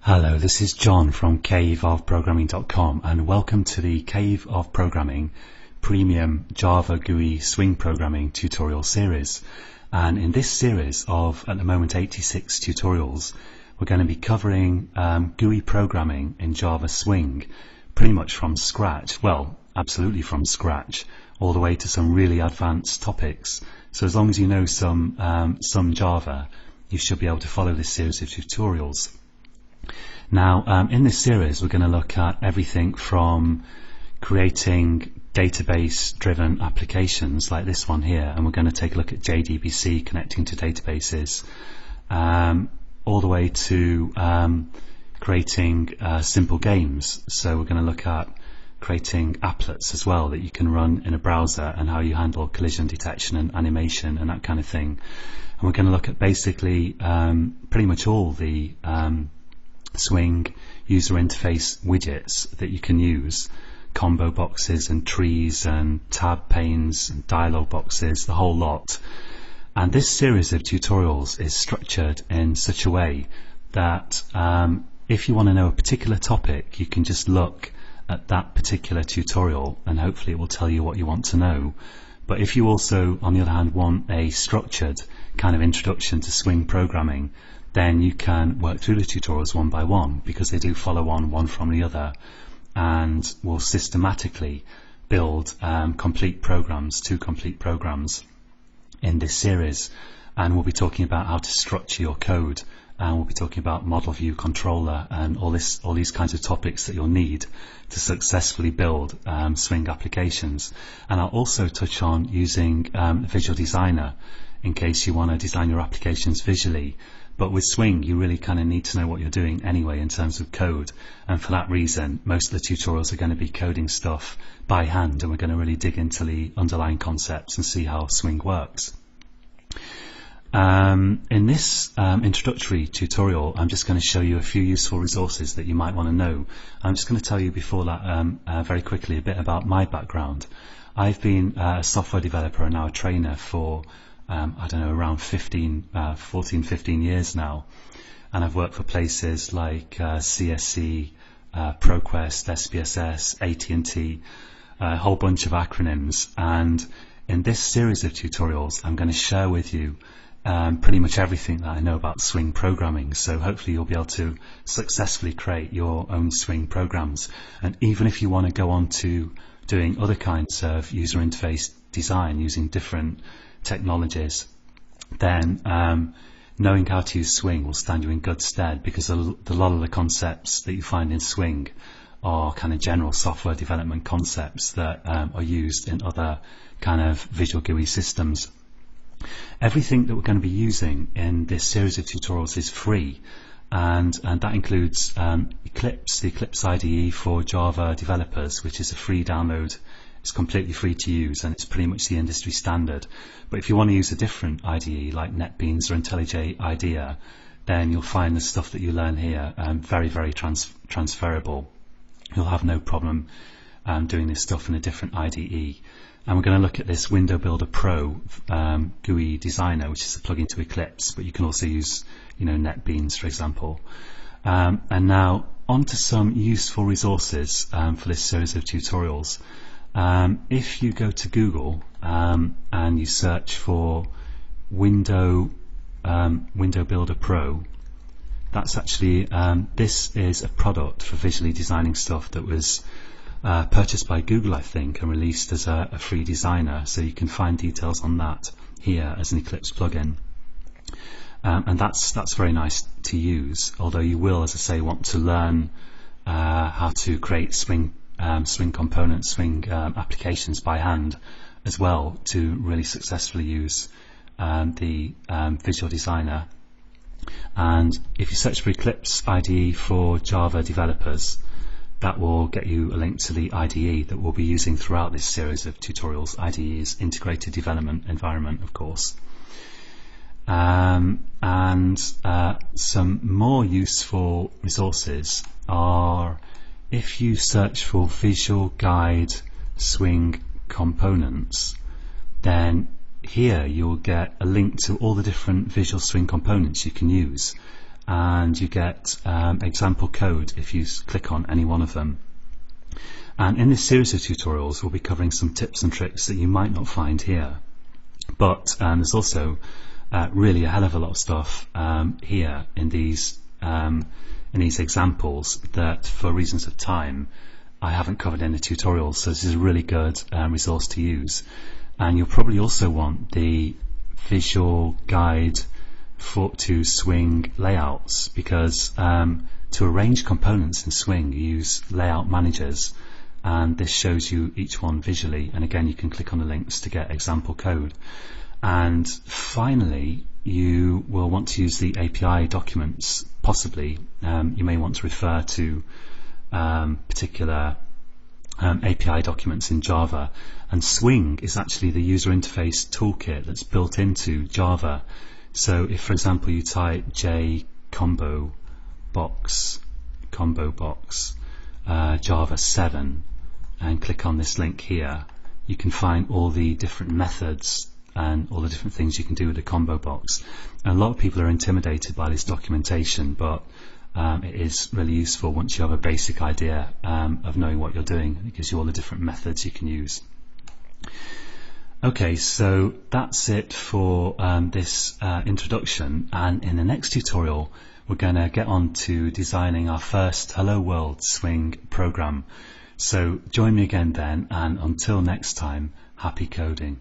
Hello, this is John from caveofprogramming.com and welcome to the Cave of Programming Premium Java GUI Swing Programming tutorial series. And in this series of, at the moment, 86 tutorials, we're going to be covering GUI programming in Java Swing pretty much from scratch. Well, absolutely from scratch, all the way to some really advanced topics. So as long as you know some Java, you should be able to follow this series of tutorials. Now, in this series, we're going to look at everything from creating database-driven applications like this one here, and we're going to take a look at JDBC connecting to databases, all the way to creating simple games. So we're going to look at creating applets as well that you can run in a browser, and how you handle collision detection and animation and that kind of thing. And we're going to look at basically pretty much all the Swing user interface widgets that you can use, combo boxes and trees and tab panes and dialog boxes, the whole lot. And this series of tutorials is structured in such a way that if you want to know a particular topic, you can just look at that particular tutorial and hopefully it will tell you what you want to know. But if you also, on the other hand, want a structured kind of introduction to Swing programming, then you can work through the tutorials one by one, because they do follow on one from the other, and will systematically build complete programs, two complete programs in this series. And we'll be talking about how to structure your code, and we'll be talking about model view controller and all these kinds of topics that you'll need to successfully build Swing applications. And I'll also touch on using Visual Designer in case you want to design your applications visually. But with Swing, you really kind of need to know what you're doing anyway in terms of code, and for that reason most of the tutorials are going to be coding stuff by hand, and we're going to really dig into the underlying concepts and see how Swing works. In this introductory tutorial, I'm just going to show you a few useful resources that you might want to know. I'm just going to tell you before that very quickly a bit about my background. I've been a software developer and now a trainer for I don't know, around 14, 15 years now, and I've worked for places like CSC, ProQuest, SPSS, AT&T, a whole bunch of acronyms. And in this series of tutorials, I'm going to share with you pretty much everything that I know about Swing programming. So hopefully you'll be able to successfully create your own Swing programs. And even if you want to go on to doing other kinds of user interface design using different technologies, then knowing how to use Swing will stand you in good stead, because a lot of the concepts that you find in Swing are kind of general software development concepts that are used in other kind of visual GUI systems. Everything that we're going to be using in this series of tutorials is free, and that includes Eclipse, the Eclipse IDE for Java developers, which is a free download. It's completely free to use, and it's pretty much the industry standard. But if you want to use a different IDE like NetBeans or IntelliJ IDEA, then you'll find the stuff that you learn here very, very transferable. You'll have no problem doing this stuff in a different IDE. And we're going to look at this Window Builder Pro GUI Designer, which is a plugin to Eclipse, but you can also use, NetBeans, for example. And now on to some useful resources for this series of tutorials. If you go to Google and you search for Window Builder Pro, that's actually this is a product for visually designing stuff that was purchased by Google, I think, and released as a free designer. So you can find details on that here as an Eclipse plugin, and that's very nice to use. Although you will, as I say, want to learn how to create Swing components, Swing applications by hand as well, to really successfully use the Visual Designer. And if you search for Eclipse IDE for Java developers, that will get you a link to the IDE that we'll be using throughout this series of tutorials. IDE is Integrated Development Environment, of course. And some more useful resources are, if you search for Visual Guide Swing Components, then here you'll get a link to all the different Visual Swing components you can use. and you get example code if you click on any one of them. And in this series of tutorials we'll be covering some tips and tricks that you might not find here, but there's also really a hell of a lot of stuff here in these examples that for reasons of time I haven't covered in the tutorials, so this is a really good resource to use. And you'll probably also want the visual guide to Swing layouts, because to arrange components in Swing you use layout managers, and this shows you each one visually, and again you can click on the links to get example code. And finally you will want to use the API documents. Possibly you may want to refer to particular API documents in Java, and Swing is actually the user interface toolkit that's built into Java. So if, for example, you type J combo box Java 7 and click on this link here, you can find all the different methods and all the different things you can do with the combo box. And a lot of people are intimidated by this documentation, but it is really useful once you have a basic idea of knowing what you're doing. It gives you all the different methods you can use. Okay, so that's it for this introduction, and in the next tutorial we're going to get on to designing our first Hello World Swing program. So join me again then, and until next time, happy coding.